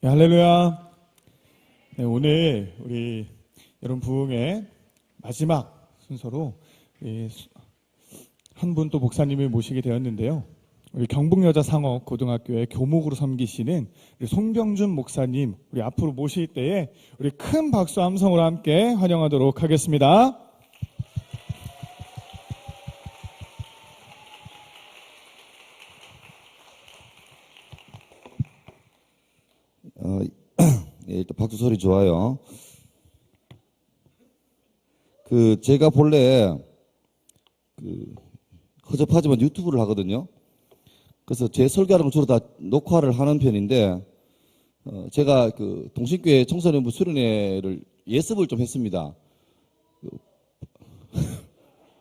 네, 할렐루야. 네, 오늘 우리 여러분 부흥의 마지막 순서로 한 분 또 목사님을 모시게 되었는데요. 우리 경북여자상업 고등학교의 교목으로 섬기시는 우리 송병준 목사님, 우리 앞으로 모실 때에 우리 큰 박수 함성으로 함께 환영하도록 하겠습니다. 예, 일단 박수 소리 좋아요. 제가 본래 허접하지만 유튜브를 하거든요. 그래서 제 설교하는 걸 주로 다 녹화를 하는 편인데, 제가 동신교회 청소년부 수련회를 예습을 좀 했습니다.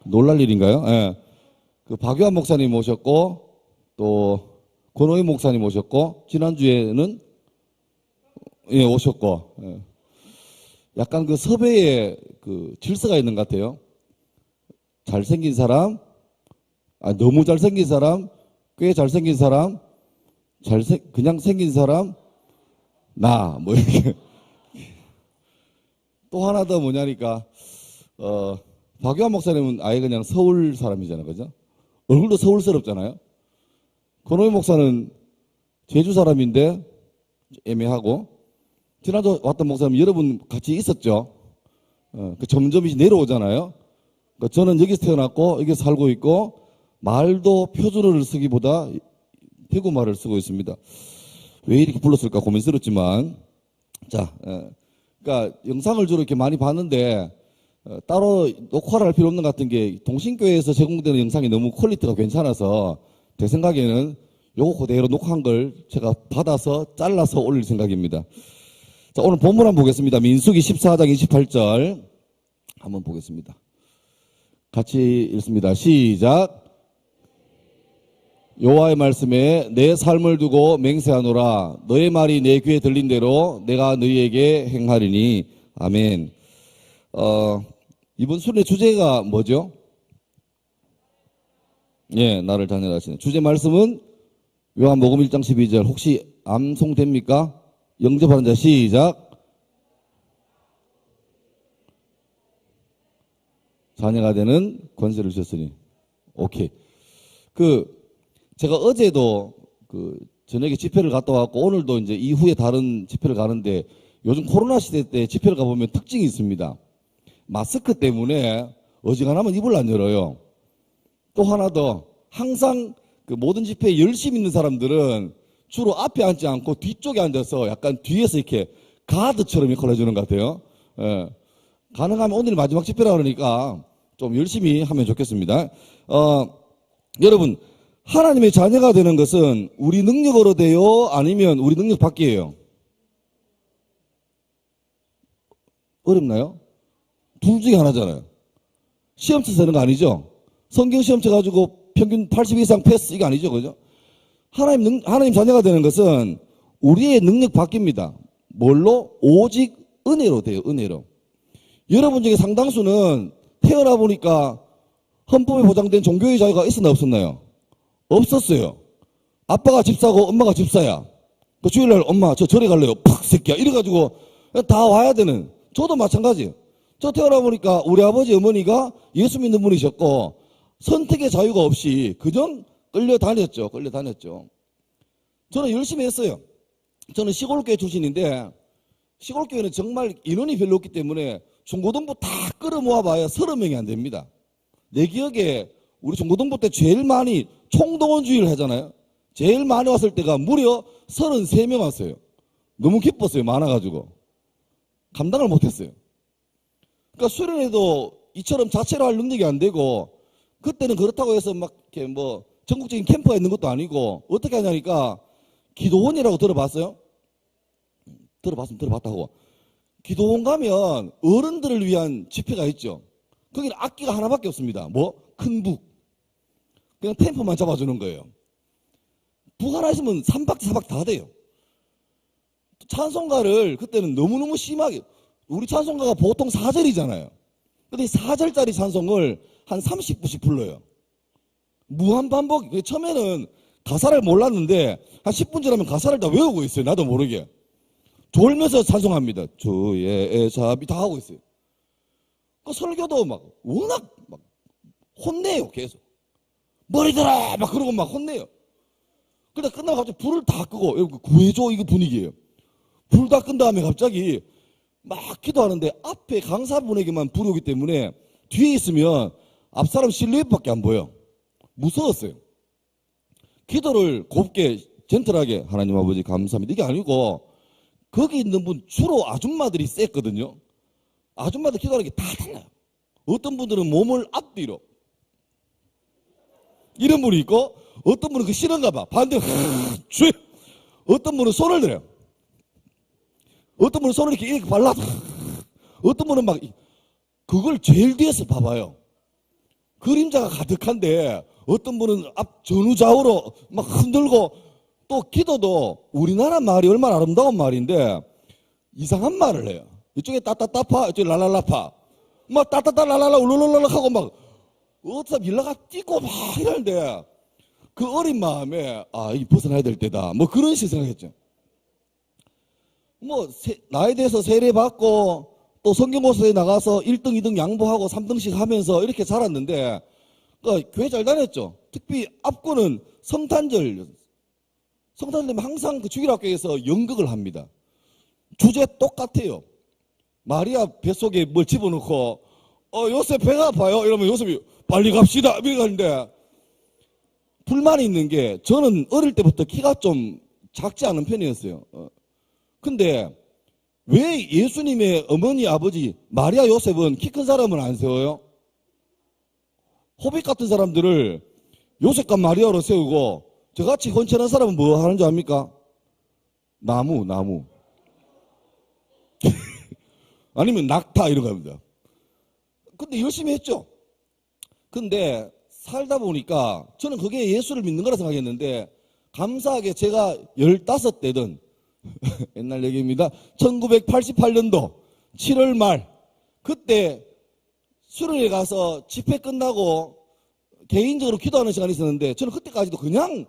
놀랄 일인가요? 예. 박유한 목사님 모셨고, 또 권호희 목사님 모셨고, 지난주에는 예, 오셨고, 예. 약간 섭외에 질서가 있는 것 같아요. 잘생긴 사람, 너무 잘생긴 사람, 꽤 잘생긴 사람, 그냥 생긴 사람, 뭐 이렇게. 또 하나 더 뭐냐니까, 박유한 목사님은 아예 그냥 서울 사람이잖아요. 그죠? 얼굴도 서울스럽잖아요. 권호희 목사는 제주 사람인데 애매하고, 지난주 왔던 목사님 여러분 같이 있었죠. 점점 이제 내려오잖아요. 저는 여기서 태어났고 여기서 살고 있고 말도 표준어를 쓰기보다 대구 말을 쓰고 있습니다. 왜 이렇게 불렀을까 고민스럽지만, 그러니까 영상을 주로 이렇게 많이 봤는데 따로 녹화를 할 필요 없는 것 같은 게, 동신교회에서 제공되는 영상이 너무 퀄리티가 괜찮아서 제 생각에는 요거 그대로 녹화한 걸 제가 받아서 잘라서 올릴 생각입니다. 자, 오늘 본문 한번 보겠습니다. 민수기 14장 28절 한번 보겠습니다. 같이 읽습니다. 시작. 여호와의 말씀에 내 삶을 두고 맹세하노라. 너의 말이 내 귀에 들린 대로 내가 너희에게 행하리니. 아멘. 이번 순회 주제가 뭐죠? 예, 나를 자녀하시는 주제 말씀은 요한복음 1장 12절. 혹시 암송됩니까? 영접하는 자 시작. 자녀가 되는 권세를 주셨으니. 오케이. 제가 어제도 저녁에 집회를 갔다 왔고, 오늘도 이제 이후에 다른 집회를 가는데, 요즘 코로나 시대 때 집회를 가보면 특징이 있습니다. 마스크 때문에 어지간하면 입을 안 열어요. 또 하나 더, 항상 모든 집회에 열심히 있는 사람들은 주로 앞에 앉지 않고 뒤쪽에 앉아서 약간 뒤에서 이렇게 가드처럼 역할을 해주는 것 같아요. 예. 가능하면 오늘 마지막 집회라 그러니까 좀 열심히 하면 좋겠습니다. 여러분, 하나님의 자녀가 되는 것은 우리 능력으로 돼요? 아니면 우리 능력 밖이에요? 어렵나요? 둘 중에 하나잖아요. 시험 쳐서 되는 거 아니죠? 성경 시험 쳐가지고 평균 80 이상 패스 이거 아니죠? 그죠? 하나님 자녀가 되는 것은 우리의 능력 밖입니다. 뭘로? 오직 은혜로 돼요. 은혜로. 여러분 중에 상당수는 태어나 보니까 헌법에 보장된 종교의 자유가 있었나 없었나요? 없었어요. 아빠가 집사고 엄마가 집사야. 주일날 엄마 저 절에 갈래요. 팍 새끼야. 이래가지고 다 와야 되는. 저도 마찬가지. 저 태어나 보니까 우리 아버지 어머니가 예수 믿는 분이셨고 선택의 자유가 없이 그전 끌려다녔죠. 저는 열심히 했어요. 저는 시골교회 출신인데, 시골교회는 정말 인원이 별로 없기 때문에 중고등부 다 끌어모아봐야 30명이 안 됩니다. 내 기억에 우리 중고등부 때 제일 많이 총동원주의를 하잖아요. 제일 많이 왔을 때가 무려 33명 왔어요. 너무 기뻤어요. 많아가지고. 감당을 못했어요. 그러니까 수련회도 이처럼 자체로 할 능력이 안 되고, 그때는 그렇다고 해서 막 이렇게 전국적인 캠프가 있는 것도 아니고, 어떻게 하냐니까, 기도원이라고 들어봤어요? 들어봤다고. 기도원 가면 어른들을 위한 집회가 있죠. 거기는 악기가 하나밖에 없습니다. 큰 북. 그냥 템포만 잡아주는 거예요. 북 하나 있으면 3박 4박 다 돼요. 찬송가를 그때는 너무너무 심하게, 우리 찬송가가 보통 4절이잖아요. 근데 4절짜리 찬송을 한 30부씩 불러요. 무한반복. 처음에는 가사를 몰랐는데 한 10분 지나면 가사를 다 외우고 있어요. 나도 모르게. 졸면서 찬송합니다. 주의 자비 다 하고 있어요. 그 설교도 막 워낙 막 혼내요. 계속 머리 들어 막 그러고 막 혼내요. 그러다 끝나고 갑자기 불을 다 끄고, 여러분 구해줘 이거 분위기예요. 불 다 끈 다음에 갑자기 막 기도하는데 앞에 강사분에게만 불이 오기 때문에 뒤에 있으면 앞 사람 실루엣밖에 안 보여. 무서웠어요. 기도를 곱게 젠틀하게 하나님 아버지 감사합니다 이게 아니고, 거기 있는 분 주로 아줌마들이 셌거든요. 아줌마들 기도하는 게 다 달라요. 어떤 분들은 몸을 앞뒤로 이런 분이 있고, 어떤 분은 그 싫은가 봐. 반대로 쥐. 어떤 분은 손을 들어요. 어떤 분은 손을 이렇게 발라. 어떤 분은 막 그걸 제일 뒤에서 봐봐요. 그림자가 가득한데 어떤 분은 앞 전후좌우로 막 흔들고, 또 기도도 우리나라 말이 얼마나 아름다운 말인데 이상한 말을 해요. 이쪽에 따따따파, 이쪽에 랄랄라파. 막 따따따 랄랄라 울룰룰룰 하고 막 어디서 밀라가 뛰고 막 이러는데, 그 어린 마음에 이 벗어나야 될 때다. 뭐 그런 식으로 생각했죠. 뭐 나에 대해서 세례 받고 또 성경고사에 나가서 1등, 2등 양보하고 3등씩 하면서 이렇게 자랐는데, 교회 잘 다녔죠. 특히 앞구는 성탄절 되면 항상 그 주일학교에서 연극을 합니다. 주제 똑같아요. 마리아 뱃속에 뭘 집어넣고 요셉 배가 아파요 이러면 요셉이 빨리 갑시다 이렇게 가는데, 불만이 있는 게 저는 어릴 때부터 키가 좀 작지 않은 편이었어요. 근데 왜 예수님의 어머니 아버지 마리아 요셉은 키 큰 사람은 안 세워요? 호빗 같은 사람들을 요셉과 마리아로 세우고 저같이 건천한 사람은 뭐 하는 줄 압니까? 나무 아니면 낙타 이런 겁니다. 근데 열심히 했죠. 근데 살다 보니까 저는 그게 예수를 믿는 거라 생각했는데, 감사하게 제가 15대든 옛날 얘기입니다. 1988년도 7월 말 그때 수련회 가서 집회 끝나고 개인적으로 기도하는 시간이 있었는데, 저는 그때까지도 그냥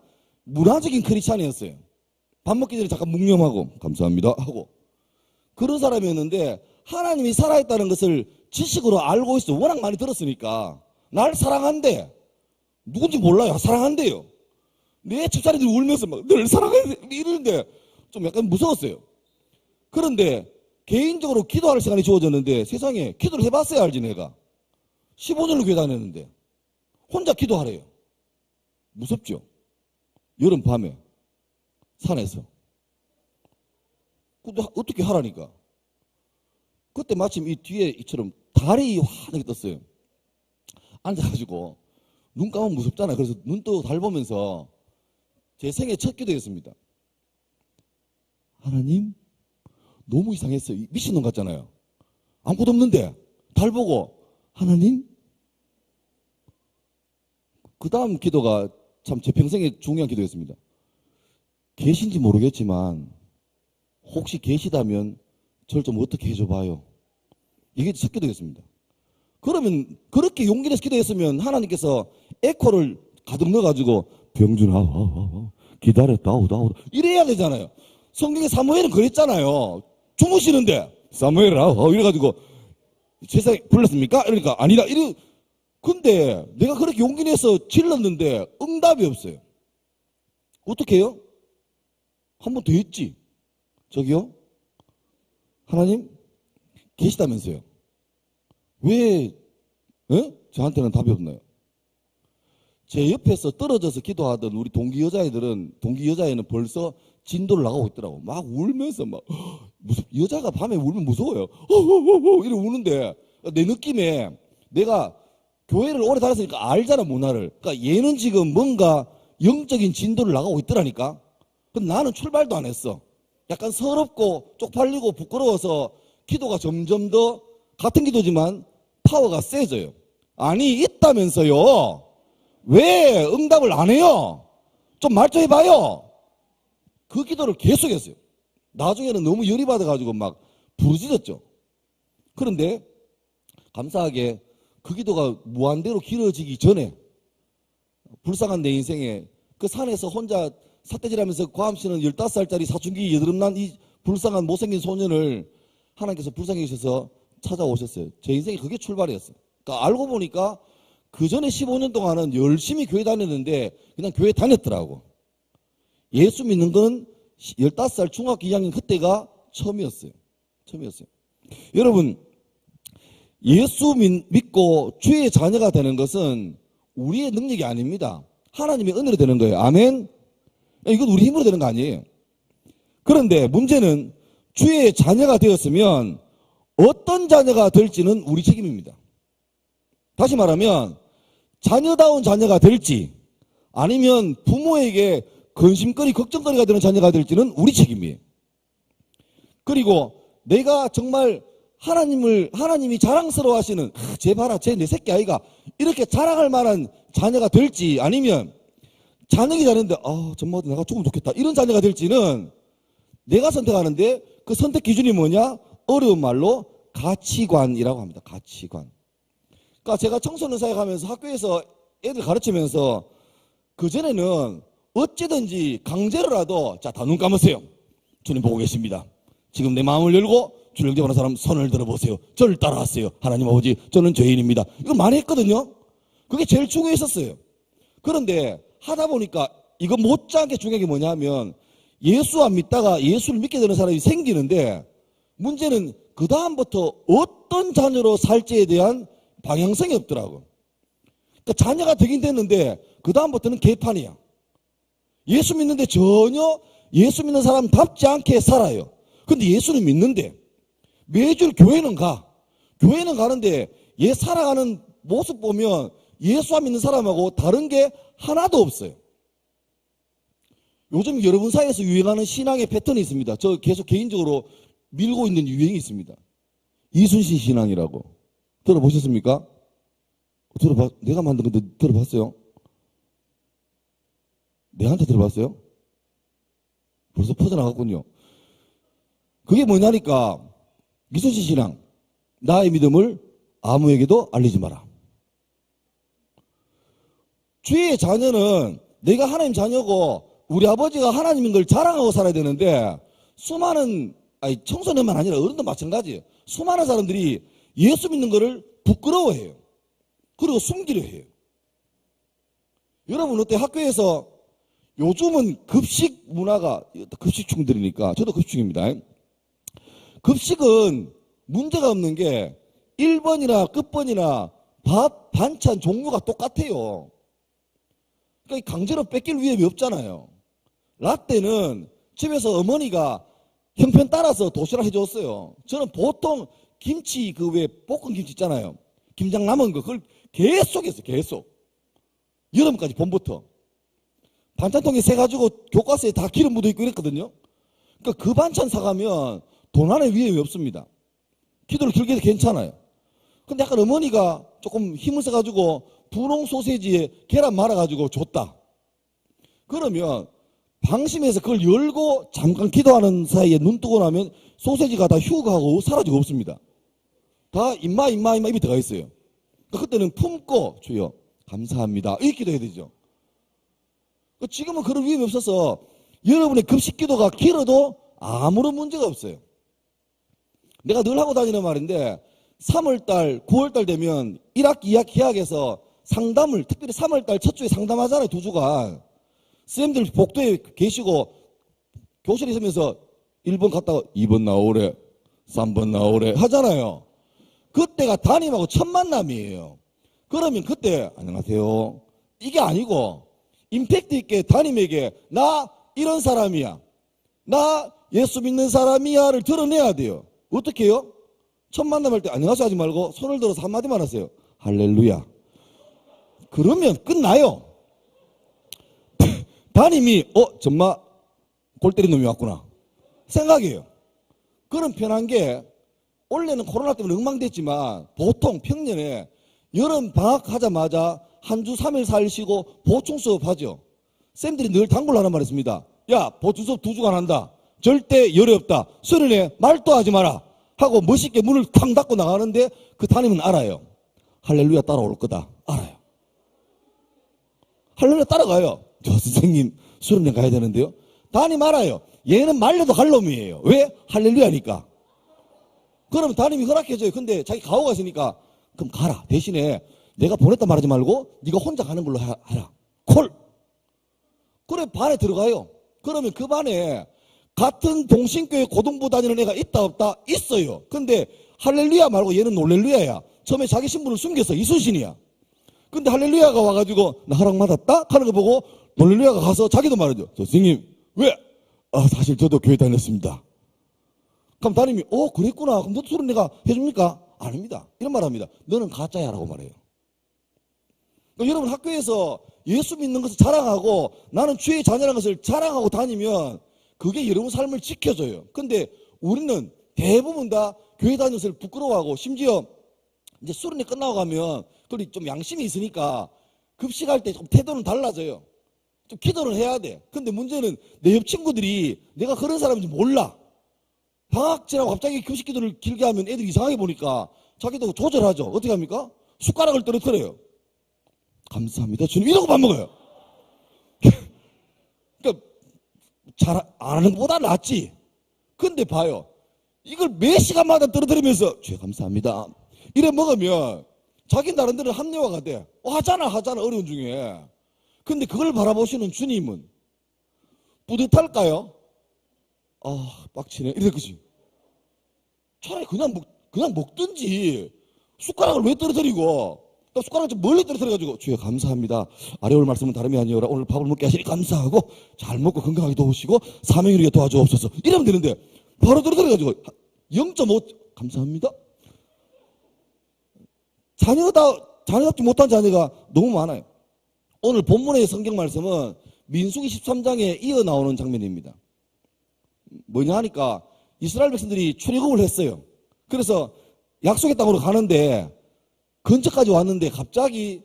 문화적인 크리스찬이었어요. 밥 먹기 전에 잠깐 묵념하고 감사합니다 하고 그런 사람이었는데, 하나님이 살아있다는 것을 지식으로 알고 있어. 워낙 많이 들었으니까. 날 사랑한대. 누군지 몰라요. 사랑한대요. 내 집사람들이 울면서 막 늘 사랑해 이러는데 좀 약간 무서웠어요. 그런데 개인적으로 기도할 시간이 주어졌는데, 세상에 기도를 해봤어야 알지. 내가 15년을 교회 다녔는데 혼자 기도하래요. 무섭죠. 여름 밤에 산에서. 근데 어떻게 하라니까. 그때 마침 이 뒤에 이처럼 달이 환하게 떴어요. 앉아가지고 눈 감으면 무섭잖아요. 그래서 눈 뜨고 달 보면서 제 생애 첫 기도였습니다. 하나님, 너무 이상했어요. 미친놈 같잖아요. 아무것도 없는데 달 보고 하나님. 그 다음 기도가 참 제 평생에 중요한 기도였습니다. 계신지 모르겠지만 혹시 계시다면 저를 좀 어떻게 해줘봐요. 이게 첫 기도였습니다. 그러면 그렇게 용기 내서 기도했으면 하나님께서 에코를 가득 넣어가지고 병준아 기다렸다 오다 이래야 되잖아요. 성경에 사무엘은 그랬잖아요. 주무시는데 사무엘아 이래가지고 세상에 불렀습니까? 이러니까 아니다 이래. 근데 내가 그렇게 용기 내서 질렀는데 응답이 없어요. 어떻게 해요? 한 번 더 했지. 저기요? 하나님 계시다면서요. 왜 저한테는 답이 없나요? 제 옆에서 떨어져서 기도하던 우리 동기 여자애는 벌써 진도를 나가고 있더라고. 막 울면서 막 여자가 밤에 울면 무서워요. 이렇게 우는데 내 느낌에 내가 교회를 오래 다녔으니까 알잖아 문화를. 그러니까 얘는 지금 뭔가 영적인 진도를 나가고 있더라니까. 근데 나는 출발도 안 했어. 약간 서럽고 쪽팔리고 부끄러워서 기도가 점점 더 같은 기도지만 파워가 세져요. 아니 있다면서요. 왜 응답을 안 해요? 좀 말 좀 해봐요. 그 기도를 계속했어요. 나중에는 너무 열이 받아가지고 막 부르짖었죠. 그런데 감사하게 그 기도가 무한대로 길어지기 전에 불쌍한 내 인생에 그 산에서 혼자 삿대질하면서 과음씨는 15살짜리 사춘기 여드름 난 이 불쌍한 못생긴 소년을 하나님께서 불쌍히 여기셔서 찾아오셨어요. 제 인생이 그게 출발이었어요. 그러니까 알고 보니까 그 전에 15년 동안은 열심히 교회 다녔는데 그냥 교회 다녔더라고. 예수 믿는 건 15살 중학교 2학년 그때가 처음이었어요. 여러분, 예수 믿고 주의 자녀가 되는 것은 우리의 능력이 아닙니다. 하나님의 은혜로 되는 거예요. 아멘? 이건 우리 힘으로 되는 거 아니에요. 그런데 문제는 주의 자녀가 되었으면 어떤 자녀가 될지는 우리 책임입니다. 다시 말하면 자녀다운 자녀가 될지 아니면 부모에게 근심거리, 걱정거리가 되는 자녀가 될지는 우리 책임이에요. 그리고 내가 정말 하나님이 자랑스러워 하시는, 쟤 봐라, 쟤 내 새끼 아이가, 이렇게 자랑할 만한 자녀가 될지, 아니면 자녀기 자는데, 정말 내가 죽으면 좋겠다, 이런 자녀가 될지는 내가 선택하는데, 그 선택 기준이 뭐냐? 어려운 말로 가치관이라고 합니다. 가치관. 그러니까 제가 청소년 사역하면서 학교에서 애들 가르치면서 그전에는 어찌든지 강제로라도, 자, 다 눈 감으세요. 주님 보고 계십니다. 지금 내 마음을 열고 주를 영접하는 사람 손을 들어보세요. 저를 따라하세요. 하나님 아버지, 저는 죄인입니다. 이거 많이 했거든요. 그게 제일 중요했었어요. 그런데 하다 보니까 이거 못지않게 중요한 게 뭐냐 하면 예수 안 믿다가 예수를 믿게 되는 사람이 생기는데 문제는 그 다음부터 어떤 자녀로 살지에 대한 방향성이 없더라고. 그러니까 자녀가 되긴 됐는데 그 다음부터는 개판이야. 예수 믿는데 전혀 예수 믿는 사람답지 않게 살아요. 근데 예수는 믿는데 매주 교회는 가. 교회는 가는데 얘 살아가는 모습 보면 예수 안 믿는 사람하고 다른 게 하나도 없어요. 요즘 여러분 사이에서 유행하는 신앙의 패턴이 있습니다. 저 계속 개인적으로 밀고 있는 유행이 있습니다. 이순신 신앙이라고. 들어보셨습니까? 내가 만든 건데 들어봤어요? 내한테 들어봤어요? 벌써 퍼져나갔군요. 그게 뭐냐니까 이순신 신앙. 나의 믿음을 아무에게도 알리지 마라. 주의 자녀는 내가 하나님 자녀고 우리 아버지가 하나님인 걸 자랑하고 살아야 되는데 수많은 청소년만 아니라 어른도 마찬가지예요. 수많은 사람들이 예수 믿는 거를 부끄러워해요. 그리고 숨기려 해요. 여러분 어때? 학교에서 요즘은 급식 문화가 급식충들이니까 저도 급식충입니다. 급식은 문제가 없는 게 1번이나 끝번이나 밥, 반찬 종류가 똑같아요. 그러니까 강제로 뺏길 위험이 없잖아요. 라떼는 집에서 어머니가 형편 따라서 도시락 해줬어요. 저는 보통 김치 그 외에 볶은 김치 있잖아요. 김장 남은 거 그걸 계속 했어요. 계속. 여름까지 봄부터. 반찬통에 세가지고 교과서에 다 기름 묻어있고 이랬거든요. 그러니까 그 반찬 사가면 돈 안에 위험이 없습니다. 기도를 길게 해도 괜찮아요. 근데 약간 어머니가 조금 힘을 써가지고 분홍 소세지에 계란 말아가지고 줬다. 그러면 방심해서 그걸 열고 잠깐 기도하는 사이에 눈 뜨고 나면 소세지가 다 휴가하고 사라지고 없습니다. 다 임마 입에 들어가 있어요. 그러니까 그때는 품고 주여 감사합니다 이렇게 기도해야 되죠. 지금은 그런 위험이 없어서 여러분의 급식 기도가 길어도 아무런 문제가 없어요. 내가 늘 하고 다니는 말인데 3월달, 9월달 되면 1학기, 2학기 계약에서 상담을 특별히 3월달 첫 주에 상담하잖아요. 2주간. 선생님들 복도에 계시고 교실에 있으면서 1번 갔다가 2번 나오래, 3번 나오래 하잖아요. 그때가 담임하고 첫 만남이에요. 그러면 그때 안녕하세요. 이게 아니고 임팩트 있게 담임에게 나 이런 사람이야. 나 예수 믿는 사람이야를 드러내야 돼요. 어떻게 해요? 첫 만남할 때 안녕하세요 하지 말고 손을 들어서 한마디만 하세요. 할렐루야. 그러면 끝나요. 담임이 정말 골 때린 놈이 왔구나 생각해요. 그런 편한 게 원래는 코로나 때문에 엉망됐지만 보통 평년에 여름 방학하자마자 한 주 3일 4일 쉬고 보충 수업 하죠. 쌤들이 늘 당부를 하는 말이 있습니다. 야, 보충 수업 2주간 한다. 절대 열이 없다. 수련회 말도 하지 마라. 하고 멋있게 문을 쾅 닫고 나가는데 그 담임은 알아요. 할렐루야 따라올 거다. 알아요. 할렐루야 따라가요. 저 선생님 수련회 가야 되는데요. 담임 알아요. 얘는 말려도 갈 놈이에요. 왜? 할렐루야니까. 그러면 담임이 허락해줘요. 근데 자기 가오가 있으니까 그럼 가라. 대신에 내가 보냈다 말하지 말고 네가 혼자 가는 걸로 하라. 콜. 그래 반에 들어가요. 그러면 그 반에 같은 동신교회 고등부 다니는 애가 있다 없다? 있어요. 근데 할렐루야 말고 얘는 놀렐루야야. 처음에 자기 신분을 숨겼어. 이순신이야. 근데 할렐루야가 와가지고 나 허락받았다? 하는 거 보고 놀렐루야가 가서 자기도 말하죠. 선생님 왜? 사실 저도 교회 다녔습니다. 그럼 담임이 그랬구나. 그럼 너도 소리 내가 해줍니까? 아닙니다. 이런 말 합니다. 너는 가짜야 라고 말해요. 그러니까 여러분 학교에서 예수 믿는 것을 자랑하고 나는 주의 자녀라는 것을 자랑하고 다니면 그게 여러분 삶을 지켜줘요. 근데 우리는 대부분 다 교회 다니는 것을 부끄러워하고 심지어 이제 수련회 끝나고 가면 그리 좀 양심이 있으니까 급식할 때 좀 태도는 달라져요. 좀 기도를 해야 돼. 근데 문제는 내 옆 친구들이 내가 그런 사람인지 몰라. 방학 지나고 갑자기 급식 기도를 길게 하면 애들이 이상하게 보니까 자기도 조절하죠. 어떻게 합니까? 숟가락을 떨어뜨려요. 감사합니다. 주님 이러고 밥 먹어요. 그러니까 잘 안 하는 것보다 낫지. 근데 봐요. 이걸 몇 시간마다 떨어뜨리면서 주여 감사합니다. 이래 먹으면 자기 나름대로 합리화가 돼. 하잖아 어려운 중에. 근데 그걸 바라보시는 주님은 뿌듯할까요? 빡치네. 이럴 거지. 차라리 그냥 먹든지 숟가락을 왜 떨어뜨리고 또 숟가락을 좀 멀리 떨어뜨려가지고 주여 감사합니다. 아래 올 말씀은 다름이 아니오라. 오늘 밥을 먹게 하시니 감사하고 잘 먹고 건강하게 도우시고 사명을 이루게 도와주옵소서. 이러면 되는데 바로 떨어뜨려가지고 0.5 감사합니다. 자녀답지 못한 자녀가 너무 많아요. 오늘 본문의 성경 말씀은 민수기 13장에 이어 나오는 장면입니다. 뭐냐 하니까 이스라엘 백성들이 출애굽을 했어요. 그래서 약속의 땅으로 가는데 근처까지 왔는데 갑자기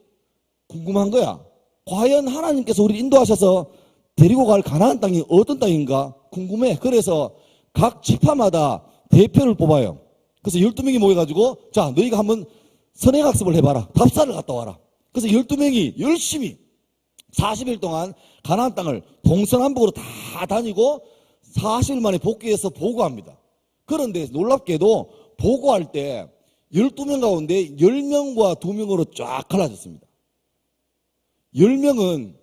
궁금한 거야. 과연 하나님께서 우리를 인도하셔서 데리고 갈 가나안 땅이 어떤 땅인가 궁금해. 그래서 각 지파마다 대표를 뽑아요. 그래서 12명이 모여가지고 자 너희가 한번 선행학습을 해봐라. 답사를 갔다 와라. 그래서 12명이 열심히 40일 동안 가나안 땅을 동서남북으로 다 다니고 40일 만에 복귀해서 보고합니다. 그런데 놀랍게도 보고할 때 12명 가운데 10명과 2명으로 쫙 갈라졌습니다. 10명은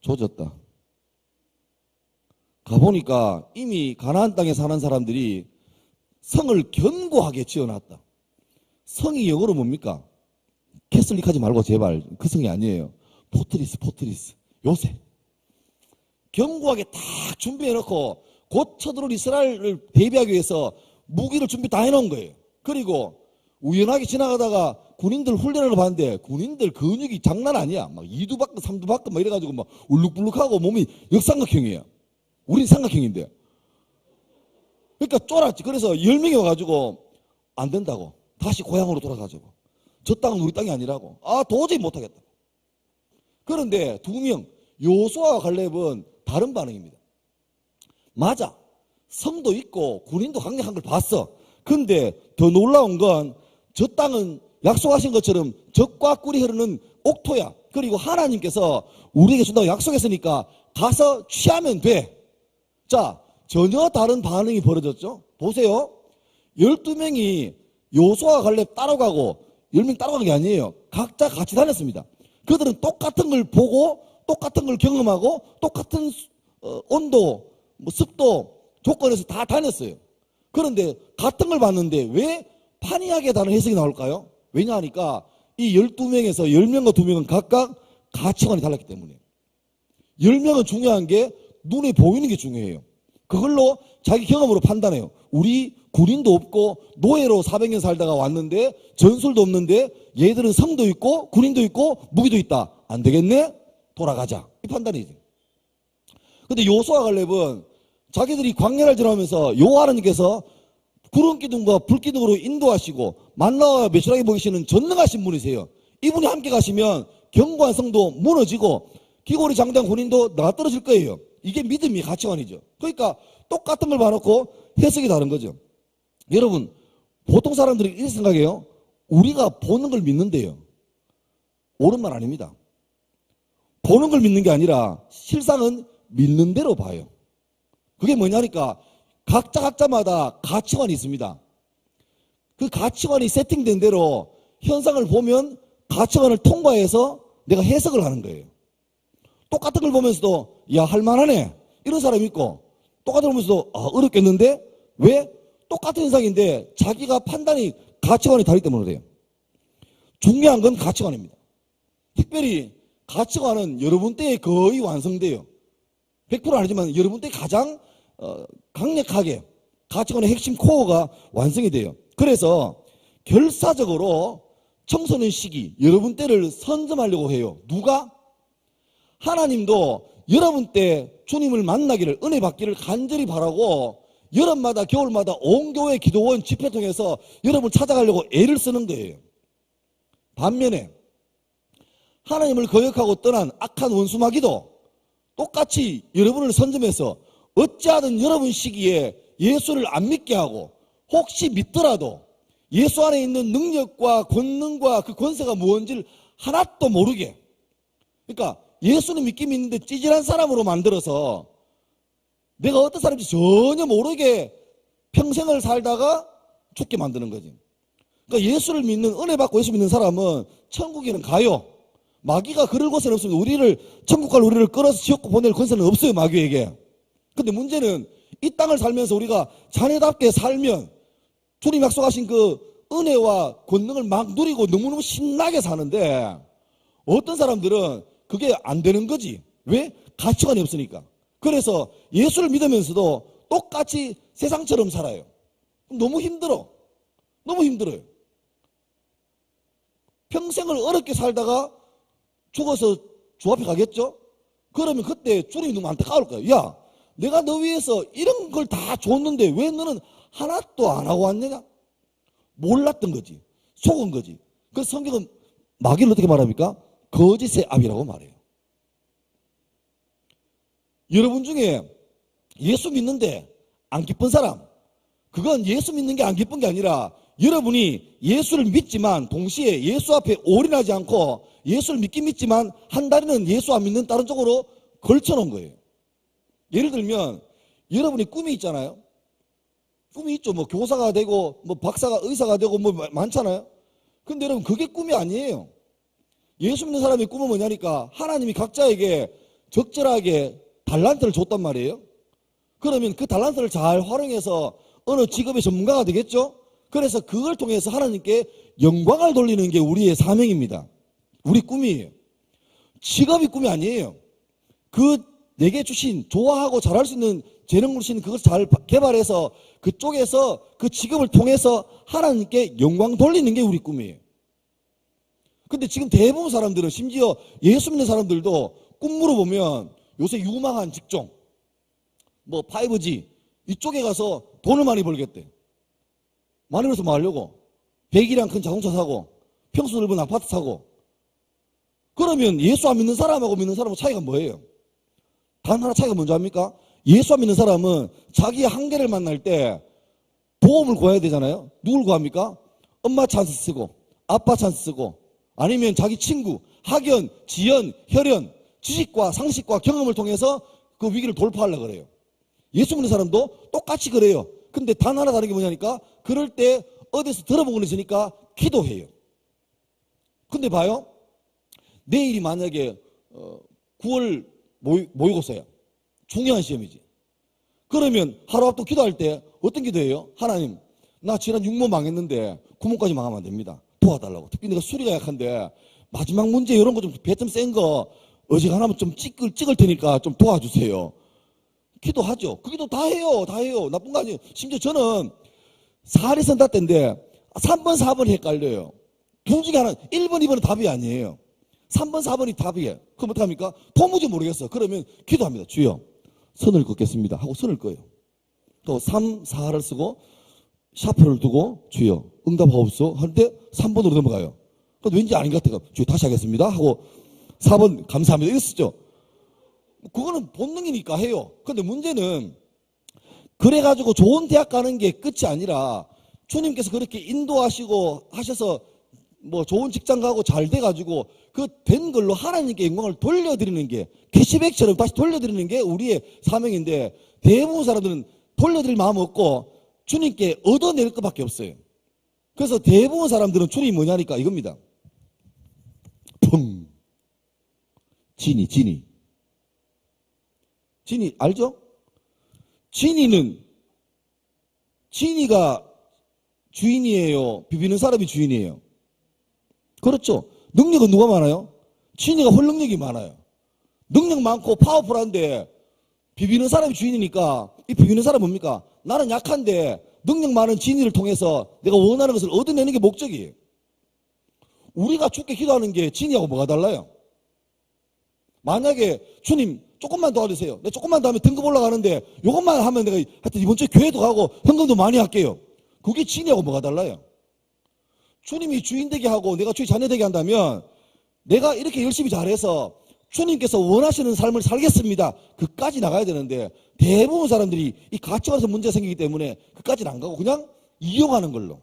조졌다. 가보니까 이미 가나안 땅에 사는 사람들이 성을 견고하게 지어놨다. 성이 영어로 뭡니까? 캐슬릭 하지 말고 제발. 그 성이 아니에요. 포트리스 요새 견고하게 딱 준비해놓고 곧 쳐들어올 이스라엘을 대비하기 위해서 무기를 준비 다 해놓은 거예요. 그리고 우연하게 지나가다가 군인들 훈련을 봤는데 군인들 근육이 장난 아니야. 막 2두박근 3두박근 막 이래가지고 막 울룩불룩하고 몸이 역삼각형이에요. 우린 삼각형인데. 그러니까 쫄았지. 그래서 10명이 와가지고 안 된다고. 다시 고향으로 돌아가자고. 저 땅은 우리 땅이 아니라고. 도저히 못하겠다. 그런데 2명 요수아와 갈렙은 다른 반응입니다. 맞아. 성도 있고 군인도 강력한 걸 봤어. 근데 더 놀라운 건 저 땅은 약속하신 것처럼 젖과 꿀이 흐르는 옥토야. 그리고 하나님께서 우리에게 준다고 약속했으니까 가서 취하면 돼. 자, 전혀 다른 반응이 벌어졌죠. 보세요. 12명이 요수아와 갈렙 따라가고 10명 따라간 게 아니에요. 각자 같이 다녔습니다. 그들은 똑같은 걸 보고 똑같은 걸 경험하고 똑같은 온도, 습도, 조건에서 다 다녔어요. 그런데 같은 걸 봤는데 왜 판이하게 다른 해석이 나올까요? 왜냐하니까 이 12명에서 10명과 2명은 각각 가치관이 달랐기 때문에 10명은 중요한 게 눈에 보이는 게 중요해요. 그걸로 자기 경험으로 판단해요. 우리 군인도 없고 노예로 400년 살다가 왔는데 전술도 없는데 얘들은 성도 있고 군인도 있고 무기도 있다. 안 되겠네? 돌아가자. 이 판단이지. 근데 요수아 갈렙은 자기들이 광야를 지나면서 여호와 하나님께서 구름 기둥과 불 기둥으로 인도하시고 만나와 메추라기 먹이시는 전능하신 분이세요. 이분이 함께 가시면 견고한 성도 무너지고 기골이 장대한 군인도 나가떨어질 거예요. 이게 믿음이 가치관이죠. 그러니까 똑같은 걸 봐놓고 해석이 다른 거죠. 여러분 보통 사람들이 이렇게 생각해요. 우리가 보는 걸 믿는데요. 옳은 말 아닙니다. 보는 걸 믿는 게 아니라 실상은 믿는 대로 봐요. 그게 뭐냐니까 각자마다 가치관이 있습니다. 그 가치관이 세팅된 대로 현상을 보면 가치관을 통과해서 내가 해석을 하는 거예요. 똑같은 걸 보면서도 야 할만하네 이런 사람이 있고, 똑같은 걸 보면서도 어렵겠는데, 왜? 똑같은 현상인데 자기가 판단이 가치관이 다르기 때문에 그래요. 중요한 건 가치관입니다. 특별히 가치관은 여러분 때에 거의 완성돼요. 100% 아니지만 여러분 때 가장 강력하게 가치관의 핵심 코어가 완성이 돼요. 그래서 결사적으로 청소년 시기 여러분 때를 선점하려고 해요. 누가? 하나님도 여러분 때 주님을 만나기를, 은혜 받기를 간절히 바라고 여름마다 겨울마다 온 교회 기도원 집회 통해서 여러분 찾아가려고 애를 쓰는 거예요. 반면에 하나님을 거역하고 떠난 악한 원수마귀도 똑같이 여러분을 선점해서 어찌하든 여러분 시기에 예수를 안 믿게 하고, 혹시 믿더라도 예수 안에 있는 능력과 권능과 그 권세가 무엇인지를 하나도 모르게, 그러니까 예수는 믿긴 믿는데 찌질한 사람으로 만들어서 내가 어떤 사람인지 전혀 모르게 평생을 살다가 죽게 만드는 거지. 그러니까 예수를 믿는, 은혜 받고 예수 믿는 사람은 천국에는 가요. 마귀가 그럴 곳은 없습니다. 우리를, 천국 갈 우리를 끌어서 지옥고 보낼 권세는 없어요, 마귀에게. 근데 문제는 이 땅을 살면서 우리가 자녀답게 살면 주님 약속하신 그 은혜와 권능을 막 누리고 너무너무 신나게 사는데, 어떤 사람들은 그게 안 되는 거지. 왜? 가치관이 없으니까. 그래서 예수를 믿으면서도 똑같이 세상처럼 살아요. 너무 힘들어. 너무 힘들어요. 평생을 어렵게 살다가 죽어서 주 앞에 가겠죠? 그러면 그때 주님이 너무 안타까울 거예요. 야, 내가 너 위해서 이런 걸 다 줬는데 왜 너는 하나도 안 하고 왔느냐? 몰랐던 거지. 속은 거지. 그래서 성경은 마귀를 어떻게 말합니까? 거짓의 압이라고 말해요. 여러분 중에 예수 믿는데 안 기쁜 사람, 그건 예수 믿는 게 안 기쁜 게 아니라 여러분이 예수를 믿지만 동시에 예수 앞에 올인하지 않고, 예수를 믿긴 믿지만 한 다리는 예수 안 믿는 다른 쪽으로 걸쳐놓은 거예요. 예를 들면 여러분이 꿈이 있잖아요. 꿈이 있죠. 뭐 교사가 되고 뭐 박사가, 의사가 되고 뭐 많잖아요. 근데 여러분 그게 꿈이 아니에요. 예수 믿는 사람의 꿈은 뭐냐니까 하나님이 각자에게 적절하게 달란트를 줬단 말이에요. 그러면 그 달란트를 잘 활용해서 어느 직업의 전문가가 되겠죠. 그래서 그걸 통해서 하나님께 영광을 돌리는 게 우리의 사명입니다. 우리 꿈이에요. 직업이 꿈이 아니에요. 그 내게 주신, 좋아하고 잘할 수 있는 재능을 주신 그것을 잘 개발해서 그쪽에서 그 직업을 통해서 하나님께 영광 돌리는 게 우리 꿈이에요. 근데 지금 대부분 사람들은, 심지어 예수 믿는 사람들도 꿈 물어보면 요새 유망한 직종, 뭐 5G 이쪽에 가서 돈을 많이 벌겠대. 많이 벌어서 뭐 하려고? 100이랑 큰 자동차 사고 평수 넓은 아파트 사고. 그러면 예수 안 믿는 사람하고 믿는 사람하고 차이가 뭐예요? 단 하나 차이가 뭔지 압니까? 예수 안 믿는 사람은 자기의 한계를 만날 때 도움을 구해야 되잖아요. 누굴 구합니까? 엄마 찬스 쓰고 아빠 찬스 쓰고, 아니면 자기 친구, 학연, 지연, 혈연, 지식과 상식과 경험을 통해서 그 위기를 돌파하려고 그래요. 예수 믿는 사람도 똑같이 그래요. 근데 단 하나 다른 게 뭐냐니까, 그럴 때 어디서 들어본 거 있으니까 기도해요. 근데 봐요. 내일이 만약에 9월 모의고사야. 중요한 시험이지. 그러면 하루 앞두고 기도할 때 어떤 기도해요? 하나님, 나 지난 6모 망했는데 9모까지 망하면 안 됩니다. 도와달라고. 특히 내가 수리가 약한데 마지막 문제 이런 거 좀 배 좀 센 거 어지간하면 좀 찍을 테니까 좀 도와주세요. 기도하죠. 그 기도 다 해요. 다 해요. 나쁜 거 아니에요. 심지어 저는 사리선다 때인데 3번, 4번이 헷갈려요. 둘 중에 하나, 1번, 2번은 답이 아니에요. 3번, 4번이 답이에요. 그럼 어떡합니까? 도무지 모르겠어. 그러면 기도합니다. 주여, 선을 긋겠습니다 하고 선을 꺼요. 또 3, 4를 쓰고 샤프를 두고 주여 응답하옵소서 하는데 3번으로 넘어가요. 그럼 왠지 아닌 것 같아요. 주여 다시 하겠습니다 하고 4번 감사합니다 이거 쓰죠. 그거는 본능이니까 해요. 근데 문제는 그래가지고 좋은 대학 가는 게 끝이 아니라 주님께서 그렇게 인도하시고 하셔서 뭐 좋은 직장 가고 잘 돼가지고 그 된 걸로 하나님께 영광을 돌려드리는 게, 캐시백처럼 다시 돌려드리는 게 우리의 사명인데, 대부분 사람들은 돌려드릴 마음 없고 주님께 얻어낼 것밖에 없어요. 그래서 대부분 사람들은 주님이 뭐냐니까 이겁니다. 펑. 진이 알죠? 진이가 주인이에요? 비비는 사람이 주인이에요? 그렇죠. 능력은 누가 많아요? 진이가 훨 능력이 많아요. 능력 많고 파워풀한데 비비는 사람이 주인이니까 이 비비는 사람 뭡니까? 나는 약한데 능력 많은 진이를 통해서 내가 원하는 것을 얻어내는 게 목적이에요. 우리가 주께 기도하는 게 진이하고 뭐가 달라요? 만약에 주님 조금만 도와주세요. 내가 조금만 더 하면 등급 올라가는데 이것만 하면 내가 하여튼 이번 주에 교회도 가고 헌금도 많이 할게요. 그게 진이하고 뭐가 달라요? 주님이 주인 되게 하고 내가 주의 자녀 되게 한다면 내가 이렇게 열심히 잘해서 주님께서 원하시는 삶을 살겠습니다. 그까지 나가야 되는데 대부분 사람들이 이 가치관에서 문제가 생기기 때문에 그까지는 안 가고 그냥 이용하는 걸로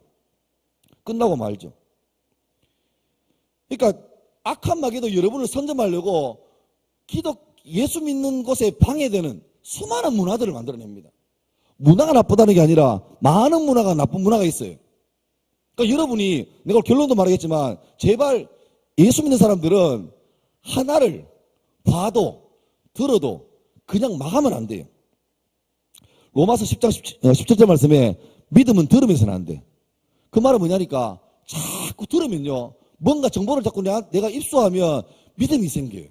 끝나고 말죠. 그러니까 악한 마귀도 여러분을 선점하려고 예수 믿는 것에 방해되는 수많은 문화들을 만들어냅니다. 문화가 나쁘다는 게 아니라 많은 문화가 나쁜 문화가 있어요. 그러니까 여러분이 내가 결론도 말하겠지만 제발 예수 믿는 사람들은 하나를 봐도 들어도 그냥 망하면 안 돼요. 로마서 10장 17절 말씀에 믿음은 들으면서는 안 돼. 그 말은 뭐냐니까 자꾸 들으면요 뭔가 정보를 자꾸 내가 입수하면 믿음이 생겨요.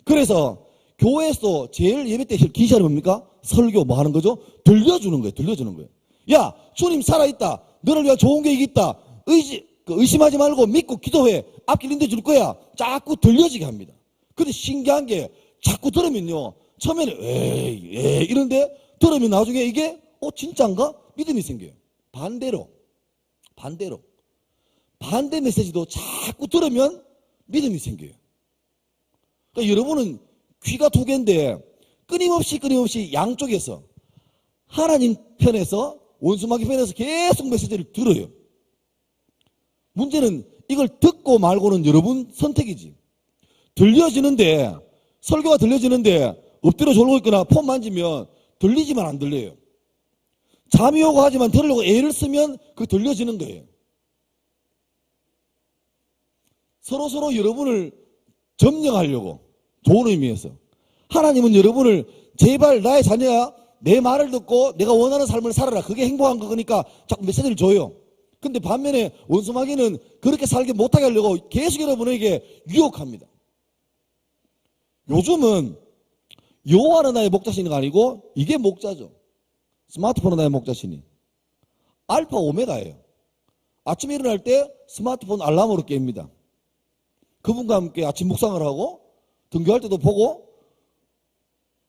그래서 교회에서 제일 예배 때 기시하는 뭡니까? 설교 뭐 하는 거죠? 들려주는 거예요. 야, 주님 살아있다. 너를 위한 좋은 계획이 있다. 의심하지 말고 믿고 기도해. 앞길 인도해 줄 거야. 자꾸 들려지게 합니다. 근데 신기한 게 자꾸 들으면요. 처음에는 에이 이런데 들으면 나중에 이게 진짜인가? 믿음이 생겨요. 반대 메시지도 자꾸 들으면 믿음이 생겨요. 그러니까 여러분은 귀가 두 개인데 끊임없이 양쪽에서 하나님 편에서 원수마귀 편에서 계속 메시지를 들어요. 문제는 이걸 듣고 말고는 여러분 선택이지. 설교가 들려지는데 엎드려 졸고 있거나 폰 만지면 들리지만 안 들려요. 잠이 오고 하지만 들으려고 애를 쓰면 그 들려지는 거예요. 서로 여러분을 점령하려고 좋은 의미에서 하나님은 여러분을 제발 나의 자녀야 내 말을 듣고 내가 원하는 삶을 살아라. 그게 행복한 거니까 자꾸 메시지를 줘요. 근데 반면에 원수마귀는 그렇게 살게 못하게 하려고 계속 여러분에게 유혹합니다. 요즘은 여호와는 나의 목자신이가 아니고 이게 목자죠. 스마트폰은 나의 목자신이. 알파 오메가예요. 아침에 일어날 때 스마트폰 알람으로 깹니다. 그분과 함께 아침 묵상을 하고 등교할 때도 보고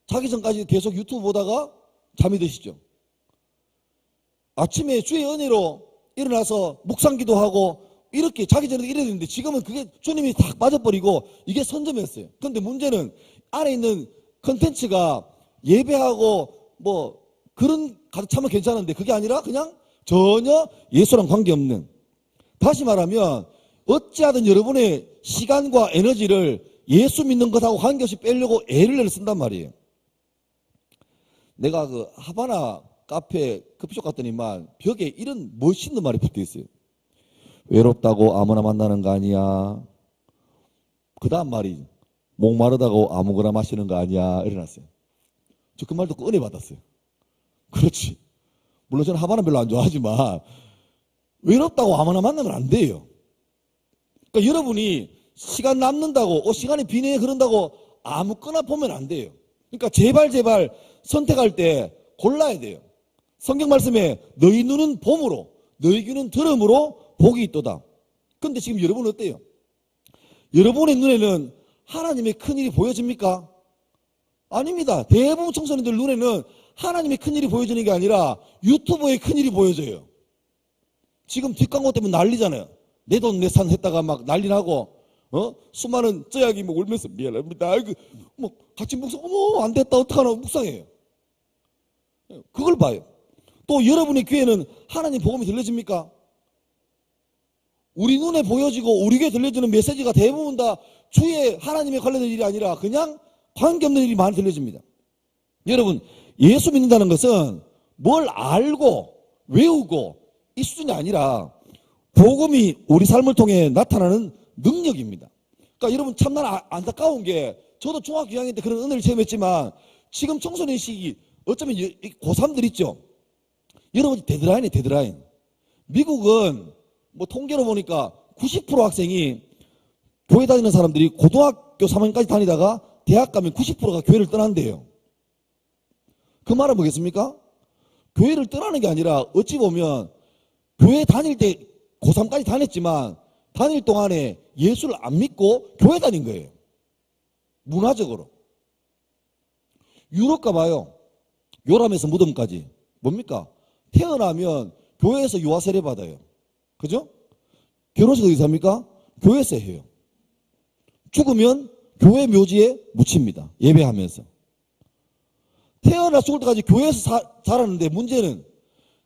자기 전까지 계속 유튜브 보다가 잠이 드시죠. 아침에 주의 은혜로 일어나서 묵상기도 하고 이렇게 자기 전에도 이래야 되는데 지금은 그게 주님이 딱 빠져버리고 이게 선점했어요. 그런데 문제는 안에 있는 컨텐츠가 예배하고 뭐 그런 가득 차면 괜찮은데 그게 아니라 그냥 전혀 예수랑 관계없는, 다시 말하면 어찌하든 여러분의 시간과 에너지를 예수 믿는 것하고 관계없이 빼려고 애를 쓴단 말이에요. 내가 그 하바나 카페 커피숍 갔더니만 벽에 이런 멋있는 말이 붙어 있어요. 외롭다고 아무나 만나는 거 아니야. 그 다음 말이 목마르다고 아무거나 마시는 거 아니야. 이래놨어요. 저 그 말 듣고 은혜 받았어요. 그렇지. 물론 저는 하바나 별로 안 좋아하지만 외롭다고 아무나 만나면 안 돼요. 그러니까 여러분이 시간 남는다고 시간이 비네 그런다고 아무거나 보면 안 돼요. 그러니까 제발 선택할 때 골라야 돼요. 성경 말씀에 너희 눈은 봄으로 너희 귀는 들음으로 복이 있도다. 그런데 지금 여러분은 어때요? 여러분의 눈에는 하나님의 큰일이 보여집니까? 아닙니다. 대부분 청소년들 눈에는 하나님의 큰일이 보여지는 게 아니라 유튜버의 큰일이 보여져요. 지금 뒷광고 때문에 난리잖아요. 내 돈 내 산 했다가 막 난리 나고 수많은 쩌약이 뭐 울면서 미안합니다. 뭐 같이 묵상 안 됐다 어떡하나 묵상해요. 그걸 봐요. 또 여러분의 귀에는 하나님 복음이 들려집니까? 우리 눈에 보여지고 우리 귀에 들려주는 메시지가 대부분 다 주의 하나님에 관련된 일이 아니라 그냥 관계없는 일이 많이 들려집니다. 여러분, 예수 믿는다는 것은 뭘 알고 외우고 이 수준이 아니라 복음이 우리 삶을 통해 나타나는 능력입니다. 그러니까 여러분 참 나는 안타까운 게 저도 중학교 2학년 때 그런 은혜를 체험했지만 지금 청소년 시기 어쩌면 고3들 있죠. 여러분 데드라인이에요. 데드라인. 미국은 뭐 통계로 보니까 90% 학생이 교회 다니는 사람들이 고등학교 3학년까지 다니다가 대학 가면 90%가 교회를 떠난대요. 그 말은 뭐겠습니까? 교회를 떠나는 게 아니라 어찌 보면 교회 다닐 때 고3까지 다녔지만 다닐 동안에 예수를 안 믿고 교회 다닌 거예요. 문화적으로. 유럽 가봐요. 요람에서 무덤까지. 뭡니까? 태어나면 교회에서 유아 세례 받아요. 그죠? 결혼식 어디서 합니까? 교회에서 해요. 죽으면 교회 묘지에 묻힙니다. 예배하면서. 태어나 죽을 때까지 교회에서 자랐는데 문제는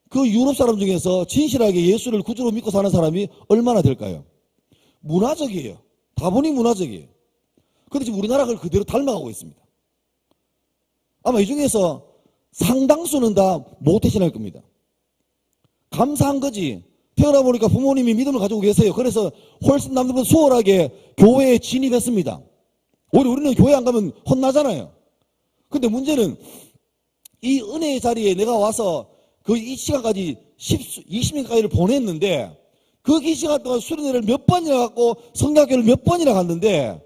그 유럽 사람 중에서 진실하게 예수를 구주로 믿고 사는 사람이 얼마나 될까요? 문화적이에요. 다분히 문화적이에요. 그런데 지금 우리나라가 그걸 그대로 닮아가고 있습니다. 아마 이 중에서 상당수는 다 모태신앙일 겁니다. 감사한 거지. 태어나 보니까 부모님이 믿음을 가지고 계세요. 그래서 훨씬 남들보다 수월하게 교회에 진입했습니다. 오히려 우리는 교회 안 가면 혼나잖아요. 근데 문제는 이 은혜의 자리에 내가 와서 그 이 시간까지 20년까지를 보냈는데 그 시간 동안 수련회를 몇 번이나 갔고 성경학교를 몇 번이나 갔는데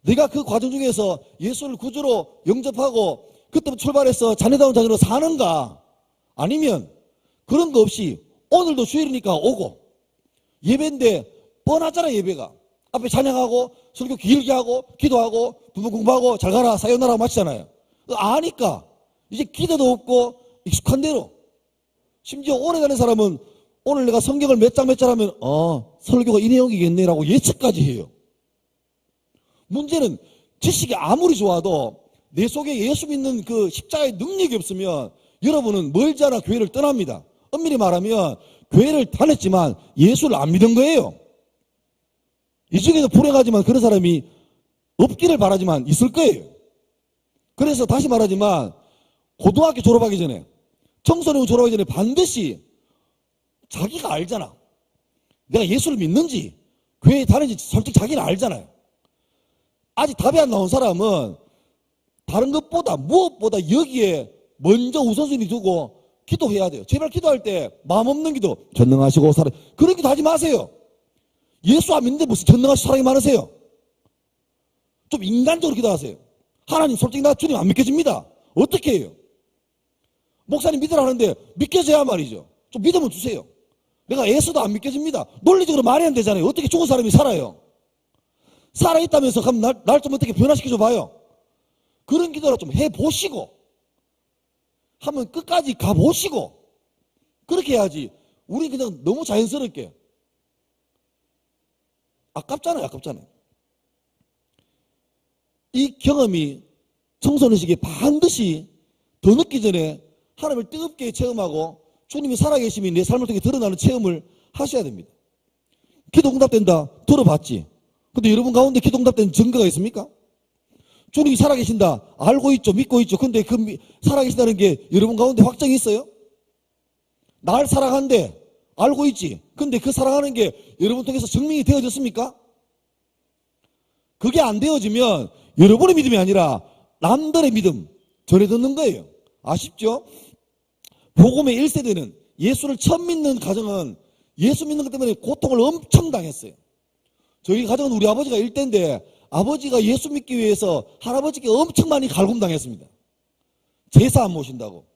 내가 그 과정 중에서 예수를 구주로 영접하고 그때부터 출발해서 자녀다운 자녀로 사는가? 아니면 그런 거 없이 오늘도 주일이니까 오고 예배인데 뻔하잖아. 예배가 앞에 찬양하고 설교 길게 하고 기도하고 부분 공부하고 잘 가라 사요나라 마치잖아요. 아니까 이제 기대도 없고 익숙한 대로. 심지어 오래 가는 사람은 오늘 내가 성경을 몇 장 하면 설교가 이 내용이겠네라고 예측까지 해요. 문제는 지식이 아무리 좋아도 내 속에 예수 믿는 그 십자가의 능력이 없으면 여러분은 멀지 않아 교회를 떠납니다. 엄밀히 말하면 교회를 다녔지만 예수를 안 믿은 거예요. 이 중에서 불행하지만 그런 사람이 없기를 바라지만 있을 거예요. 그래서 다시 말하지만 고등학교 졸업하기 전에 청소년 졸업하기 전에 반드시 자기가 알잖아. 내가 예수를 믿는지 교회에 다니는지 솔직히 자기는 알잖아요. 아직 답이 안 나온 사람은 다른 것보다 무엇보다 여기에 먼저 우선순위 두고 기도해야 돼요. 제발 기도할 때 마음 없는 기도 전능하시고 사랑 그런 기도 하지 마세요. 예수 안 믿는데 무슨 전능하시고 사랑이 많으세요. 좀 인간적으로 기도하세요. 하나님 솔직히 나 주님 안 믿겨집니다. 어떻게 해요? 목사님 믿으라 하는데 믿겨져야 말이죠. 좀 믿음을 주세요. 내가 애써도 안 믿겨집니다. 논리적으로 말이 안 되잖아요. 어떻게 죽은 사람이 살아요? 살아있다면서 그럼 날 좀 어떻게 변화시켜줘 봐요. 그런 기도를 좀 해보시고 하면 끝까지 가보시고 그렇게 해야지. 우리 그냥 너무 자연스럽게 아깝잖아요. 이 경험이 청소년 시기에 반드시 더 늦기 전에 하나님을 뜨겁게 체험하고 주님이 살아계심이 내 삶을 통해 드러나는 체험을 하셔야 됩니다. 기도 응답된다 들어봤지. 근데 여러분 가운데 기도 응답된 증거가 있습니까? 주님이 살아계신다 알고 있죠. 믿고 있죠. 근데 그 살아계신다는 게 여러분 가운데 확정이 있어요? 날 사랑한대 알고 있지. 근데 그 사랑하는 게 여러분 통해서 증명이 되어졌습니까? 그게 안 되어지면 여러분의 믿음이 아니라 남들의 믿음 전해 듣는 거예요. 아쉽죠? 복음의 1세대는 예수를 처음 믿는 가정은 예수 믿는 것 때문에 고통을 엄청 당했어요. 저희 가정은 우리 아버지가 1대인데 아버지가 예수 믿기 위해서 할아버지께 엄청 많이 갈굼당했습니다. 제사 안 모신다고.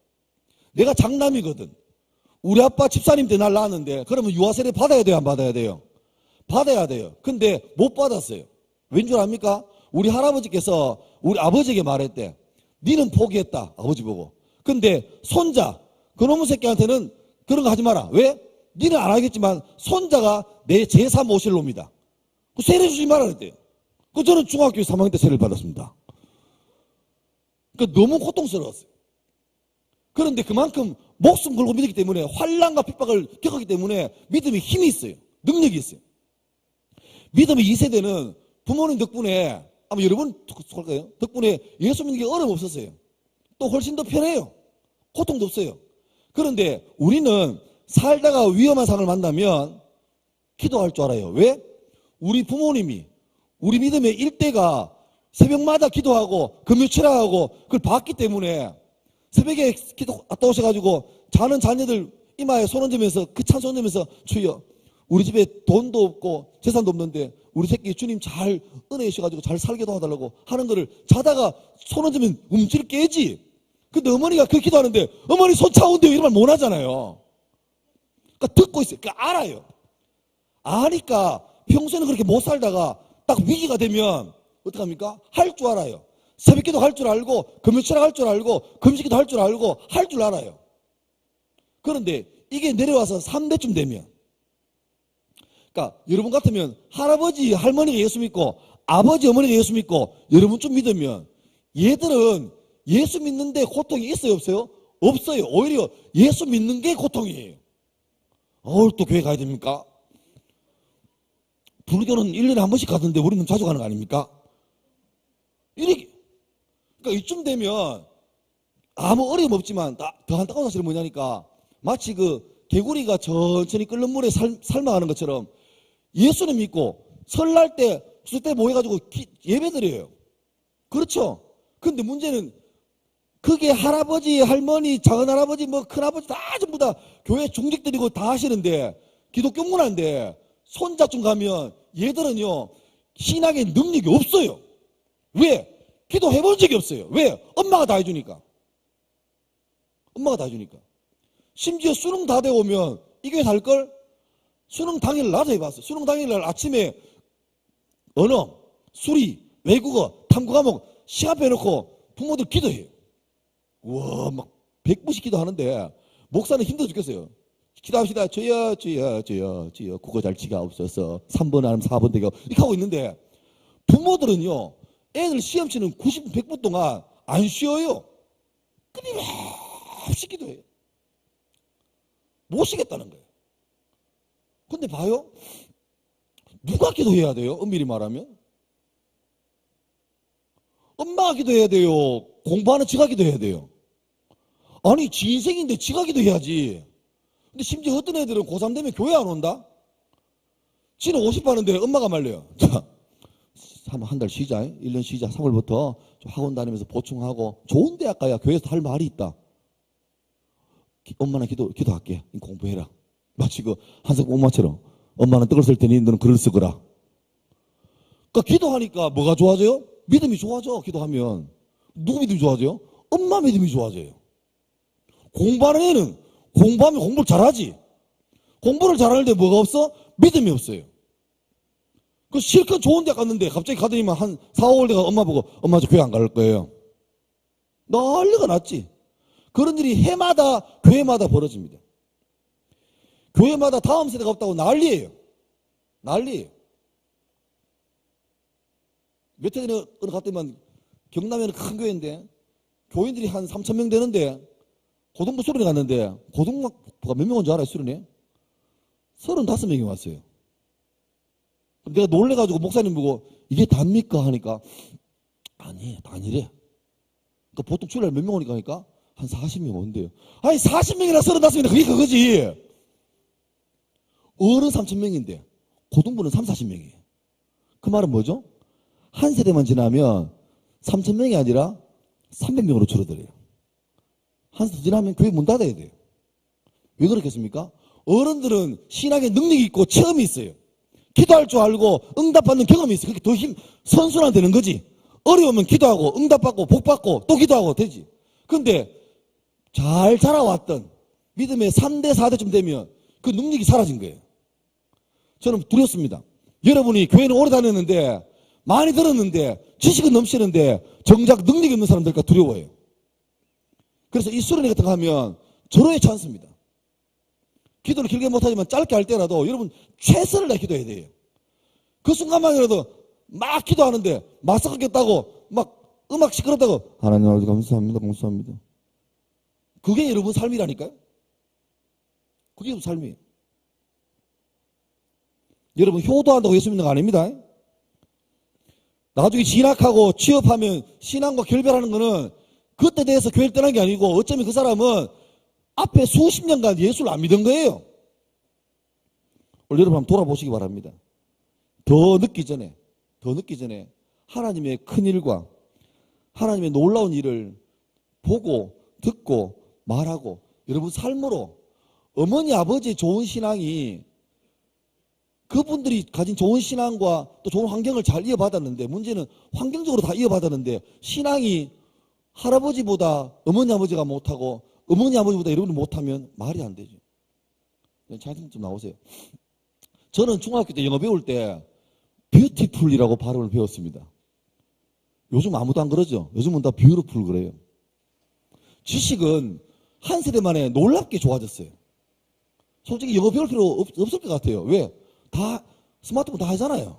내가 장남이거든. 우리 아빠 집사님 때 날 낳았는데 그러면 유아세례 받아야 돼요? 안 받아야 돼요? 받아야 돼요. 근데 못 받았어요. 왠 줄 압니까? 우리 할아버지께서 우리 아버지에게 말했대. 니는 포기했다. 아버지 보고. 근데 손자 그놈의 새끼한테는 그런 거 하지 마라. 왜? 니는 안 하겠지만 손자가 내 제사 모실 놈이다. 그 세례 주지 말라 그랬대요. 그 저는 중학교 3학년 때 세례를 받았습니다. 그러니까 너무 고통스러웠어요. 그런데 그만큼 목숨 걸고 믿었기 때문에 환난과 핍박을 겪었기 때문에 믿음에 힘이 있어요. 능력이 있어요. 믿음의 2세대는 부모님 덕분에, 아마 여러분 속할까요? 덕분에 예수 믿는 게 어려움 없었어요. 또 훨씬 더 편해요. 고통도 없어요. 그런데 우리는 살다가 위험한 상을 만나면 기도할 줄 알아요. 왜? 우리 부모님이, 우리 믿음의 일대가 새벽마다 기도하고 금요 철학하고 그걸 봤기 때문에 새벽에 기도 갔다 오셔가지고 자는 자녀들 이마에 손 얹으면서 그 찬송 얹으면서 주여 우리 집에 돈도 없고 재산도 없는데 우리 새끼 주님 잘 은혜 주셔가지고 잘 살게 도와달라고 하는 거를 자다가 손 얹으면 움찔 깨지. 근데 어머니가 그 기도하는데 어머니 손 차온대요 이런 말 못 하잖아요. 그러니까 듣고 있어요. 그러니까 알아요. 아니까 평소에는 그렇게 못 살다가 딱 위기가 되면 어떡합니까? 할 줄 알아요. 새벽기도 할 줄 알고 금요철학 할 줄 알고 금식기도 할 줄 알고 할 줄 알아요. 그런데 이게 내려와서 3대쯤 되면 그러니까 여러분 같으면 할아버지 할머니가 예수 믿고 아버지 어머니가 예수 믿고 여러분쯤 믿으면 얘들은 예수 믿는데 고통이 있어요 없어요? 없어요. 오히려 예수 믿는 게 고통이에요. 또 교회 가야 됩니까? 불교는 1년에 한 번씩 가던데 우리는 자주 가는 거 아닙니까? 이렇게 그러니까 이쯤 되면 아무 어려움 없지만 더 안타까운 사실은 뭐냐니까 마치 그 개구리가 천천히 끓는 물에 삶아가는 것처럼 예수님 믿고 설날 때 주일 때 모여가지고 예배드려요. 그렇죠? 근데 문제는 그게 할아버지 할머니 작은할아버지 뭐 큰아버지 다 전부 다 교회 중직들이고 다 하시는데 기독교 문화인데 손자쯤 가면 얘들은요 신앙의 능력이 없어요. 왜? 기도해본 적이 없어요. 왜? 엄마가 다 해주니까. 엄마가 다 해주니까. 심지어 수능 다 되어오면 이 교회 살걸? 수능 당일 나도 해봤어. 수능 당일날 아침에 언어, 수리, 외국어, 탐구 과목 시간 빼놓고 부모들 기도해요. 우와 막 100분씩 기도하는데 목사는 힘들어 죽겠어요. 기도합시다. 주여 주여 주여 주여 국어 잘 지가 없어서 3번 아니면 4번 되고 이렇게 하고 있는데 부모들은요 애들 시험 치는 90분 100분 동안 안 쉬어요. 끊임없이 기도해요. 못 쉬겠다는 거예요. 근데 봐요. 누가 기도해야 돼요? 엄밀히 말하면 엄마가 기도해야 돼요? 공부하는 지가 기도해야 돼요? 아니 지 인생인데 지가 기도해야지. 근데 심지어 어떤 애들은 고3 되면 교회 안 온다? 지는 50 하는데 엄마가 말려요. 자, 한 달 쉬자. 1년 쉬자. 3월부터 학원 다니면서 보충하고 좋은 대학 가야 교회에서 할 말이 있다. 엄마는 기도할게. 공부해라. 마치 그 한석 엄마처럼 엄마는 떡을 쓸 테니 너는 글을 쓰거라. 그러니까 기도하니까 뭐가 좋아져요? 믿음이 좋아져. 기도하면 누구 믿음이 좋아져요? 엄마 믿음이 좋아져요. 공부하는 애는 공부하면 공부를 잘하지. 공부를 잘하는데 뭐가 없어? 믿음이 없어요. 그 실컷 좋은 데 갔는데 갑자기 가더니만 한 4, 5월 내가 엄마 보고 엄마 저 교회 안 갈 거예요. 난리가 났지. 그런 일이 해마다 교회마다 벌어집니다. 교회마다 다음 세대가 없다고 난리예요. 난리예요. 몇 해 전에 어느 갔더니만 경남에는 큰 교회인데 교인들이 한 3,000명 되는데 고등부 수련회 갔는데 고등부가 몇 명 온 줄 알아요? 수련회? 35명이 왔어요. 내가 놀래가지고 목사님 보고 이게 답니까? 하니까 아니 아니래. 그러니까 보통 주일날 몇 명 오니까 하니까 한 40명 온대요. 아니 40명이나 35명이나 그게 그거지. 어른 3,000명인데 고등부는 3, 40명이에요. 그 말은 뭐죠? 한 세대만 지나면 3,000명이 아니라 300명으로 줄어들어요. 한 세대 지나면 교회 문 닫아야 돼요. 왜 그렇겠습니까? 어른들은 신앙의 능력이 있고 체험이 있어요. 기도할 줄 알고 응답받는 경험이 있어요. 그렇게 더 선순환 되는 거지. 어려우면 기도하고 응답받고 복받고 또 기도하고 되지. 그런데 잘 자라왔던 믿음의 3대 4대쯤 되면 그 능력이 사라진 거예요. 저는 두렵습니다. 여러분이 교회는 오래 다녔는데 많이 들었는데 지식은 넘치는데 정작 능력이 없는 사람들과 두려워해요. 그래서 이 수련회 같은 거 하면 절호의 찬스입니다. 기도를 길게 못하지만 짧게 할 때라도 여러분 최선을 다해 기도해야 돼요. 그 순간만이라도 막 기도하는데 마스크 꼈다고 막 음악 시끄럽다고 하나님 아버지 감사합니다 감사합니다. 그게 여러분 삶이라니까요. 그게 여러분 삶이에요. 여러분 효도한다고 예수 믿는 거 아닙니다. 나중에 진학하고 취업하면 신앙과 결별하는 거는 그때 대해서 교회를 떠난 게 아니고 어쩌면 그 사람은 앞에 수십 년간 예수를 안 믿은 거예요. 오늘 여러분 한번 돌아보시기 바랍니다. 더 늦기 전에 하나님의 큰 일과 하나님의 놀라운 일을 보고 듣고 말하고 여러분 삶으로 어머니 아버지의 좋은 신앙이 그분들이 가진 좋은 신앙과 또 좋은 환경을 잘 이어받았는데 문제는 환경적으로 다 이어받았는데 신앙이 할아버지보다 어머니 아버지가 못하고 어머니 아버지보다 여러분이 못하면 말이 안 되죠. 자신 좀 나오세요. 저는 중학교 때 영어 배울 때 뷰티풀이라고 발음을 배웠습니다. 요즘 아무도 안 그러죠. 요즘은 다 뷰티풀 그래요. 지식은 한 세대 만에 놀랍게 좋아졌어요. 솔직히 영어 배울 필요 없을 것 같아요. 왜? 다 스마트폰 다 하잖아요.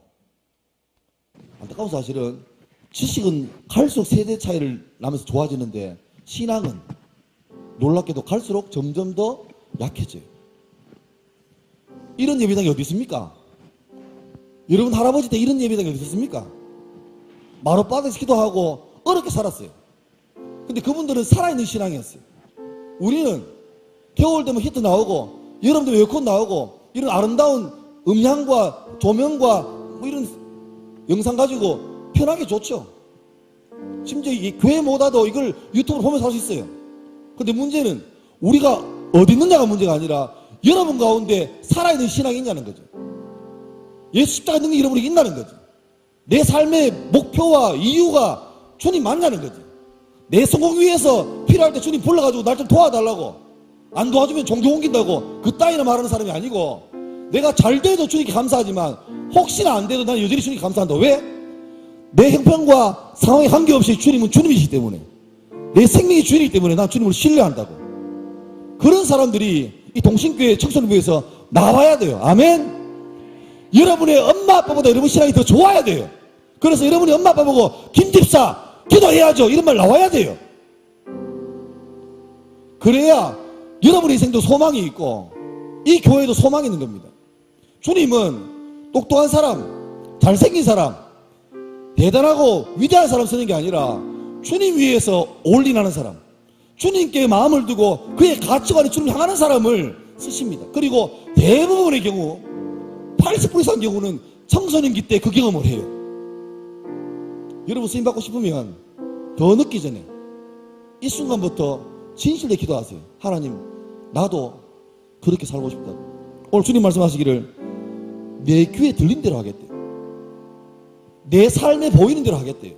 안타까운 사실은 지식은 갈수록 세대 차이를 나면서 좋아지는데 신앙은 놀랍게도 갈수록 점점 더 약해져요. 이런 예배당이 어디 있습니까? 여러분 할아버지 때 이런 예배당이 어디 있습니까? 마룻바닥에서 기도하고 어렵게 살았어요. 근데 그분들은 살아있는 신앙이었어요. 우리는 겨울 되면 히트 나오고 여름 되면 에어컨 나오고 이런 아름다운 음향과 조명과 뭐 이런 영상 가지고 편하게 좋죠. 심지어 이 교회보다도 이걸 유튜브로 보면서 할 수 있어요. 근데 문제는 우리가 어디 있느냐가 문제가 아니라 여러분 가운데 살아있는 신앙이 있냐는 거죠. 예수 십자가 능력이 여러분이 있다는 거죠. 내 삶의 목표와 이유가 주님 맞냐는 거죠. 내 성공 위해서 필요할 때 주님 불러가지고 날 좀 도와달라고 안 도와주면 종교 옮긴다고 그따위나 말하는 사람이 아니고 내가 잘 돼도 주님께 감사하지만 혹시나 안 돼도 나는 여전히 주님께 감사한다. 왜? 내 형편과 상황에 관계없이 주님은 주님이시기 때문에 내 생명이 주인이기 때문에 난 주님을 신뢰한다고. 그런 사람들이 이 동신교회 청소년부에서 나와야 돼요. 아멘. 여러분의 엄마 아빠보다 여러분 신앙이 더 좋아야 돼요. 그래서 여러분이 엄마 아빠 보고 김집사 기도해야죠 이런 말 나와야 돼요. 그래야 여러분의 인생도 소망이 있고 이 교회도 소망이 있는 겁니다. 주님은 똑똑한 사람, 잘생긴 사람, 대단하고 위대한 사람 쓰는 게 아니라 주님 위해서 올인하는 사람, 주님께 마음을 두고 그의 가치관이 주님을 향하는 사람을 쓰십니다. 그리고 대부분의 경우 80% 이상 경우는 청소년기 때 그 경험을 해요. 여러분 쓰임 받고 싶으면 더 늦기 전에 이 순간부터 진실되게 기도하세요. 하나님 나도 그렇게 살고 싶다고. 오늘 주님 말씀하시기를 내 귀에 들린 대로 하겠대요. 내 삶에 보이는 대로 하겠대요.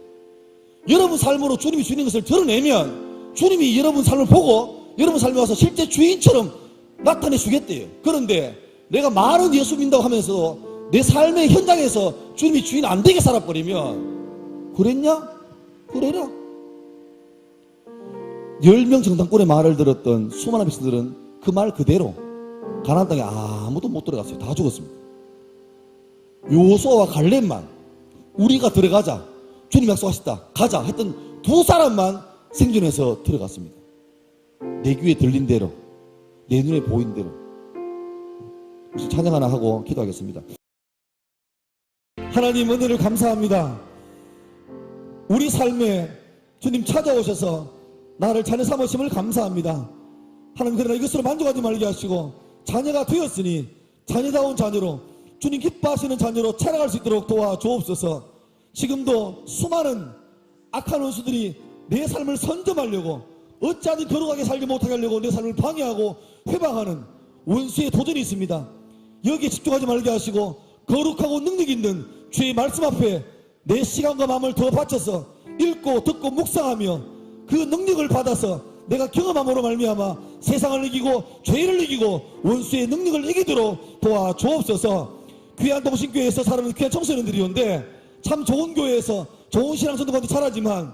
여러분 삶으로 주님이 주는 것을 드러내면 주님이 여러분 삶을 보고 여러분 삶에 와서 실제 주인처럼 나타내 주겠대요. 그런데 내가 말은 예수 믿는다고 하면서 내 삶의 현장에서 주님이 주인 안 되게 살아버리면 그랬냐? 그래라. 10명 정당권의 말을 들었던 수많은 백성들은 그 말 그대로 가나안 땅에 아무도 못 들어갔어요. 다 죽었습니다. 요수아와 갈렙만 우리가 들어가자 주님 약속하셨다 가자 했던 두 사람만 생존해서 들어갔습니다. 내 귀에 들린 대로 내 눈에 보인 대로. 찬양 하나 하고 기도하겠습니다. 하나님 은혜를 감사합니다. 우리 삶에 주님 찾아오셔서 나를 자녀 삼으심을 감사합니다. 하나님 그러나 이것으로 만족하지 말게 하시고 자녀가 되었으니 자녀다운 자녀로 주님 기뻐하시는 자녀로 살아갈 수 있도록 도와주옵소서. 지금도 수많은 악한 원수들이 내 삶을 선점하려고 어찌하든 거룩하게 살지 못하게 하려고 내 삶을 방해하고 회방하는 원수의 도전이 있습니다. 여기에 집중하지 말게 하시고 거룩하고 능력 있는 주의 말씀 앞에 내 시간과 마음을 더 바쳐서 읽고 듣고 묵상하며 그 능력을 받아서 내가 경험함으로 말미암아 세상을 이기고 죄를 이기고 원수의 능력을 이기도록 도와주옵소서. 귀한 동신교회에서 살아가는 귀한 청소년들이온데 참 좋은 교회에서 좋은 신앙 전도가도 잘하지만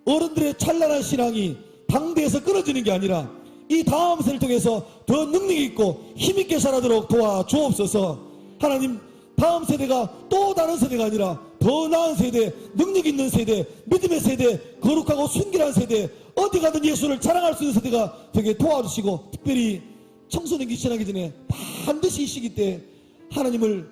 어른들의 찬란한 신앙이 방대에서 끊어지는 게 아니라 이 다음 세대를 통해서 더 능력이 있고 힘있게 살아도록 도와주옵소서. 하나님 다음 세대가 또 다른 세대가 아니라 더 나은 세대, 능력 있는 세대, 믿음의 세대, 거룩하고 순결한 세대, 어디 가든 예수를 자랑할 수 있는 세대가 되게 도와주시고 특별히 청소년기 지나기 전에 반드시 이 시기 때 하나님을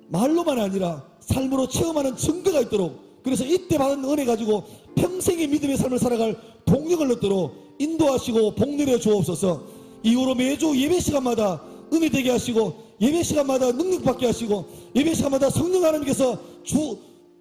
말로만 아니라 삶으로 체험하는 증거가 있도록, 그래서 이때 받은 은혜 가지고 평생의 믿음의 삶을 살아갈 동력을 얻도록 인도하시고 복내려 주옵소서. 이후로 매주 예배 시간마다 은혜 되게 하시고, 예배 시간마다 능력 받게 하시고, 예배 시간마다 성령 하나님께서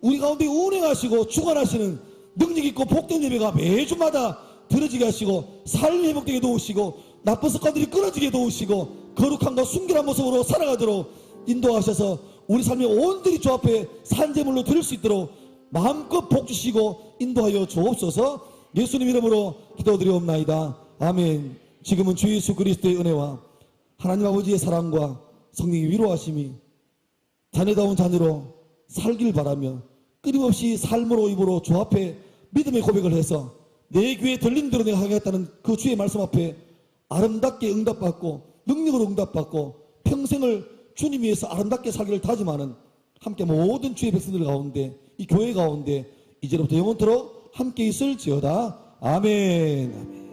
우리 가운데 운행하시고 주관하시는 능력 있고 복된 예배가 매주마다 들어지게 하시고, 삶이 회복되게 도우시고, 나쁜 습관들이 끊어지게 도우시고, 거룩함과 순결한 모습으로 살아가도록 인도하셔서 우리 삶이 온전히 주 앞에 산재물로 드릴 수 있도록 마음껏 복 주시고 인도하여 주옵소서. 예수님 이름으로 기도드리옵나이다. 아멘. 지금은 주 예수 그리스도의 은혜와 하나님 아버지의 사랑과 성령의 위로하심이 자녀다운 자녀로 살길 바라며, 끊임없이 삶으로 입으로 주 앞에 믿음의 고백을 해서 내 귀에 들린 대로 내가 하겠다는 그 주의 말씀 앞에 아름답게 응답받고 능력으로 응답받고 평생을 주님 위해서 아름답게 살기를 다짐하는 함께 모든 주의 백성들 가운데, 이 교회 가운데 이제부터 영원토록 함께 있을지어다. 아멘. 아멘.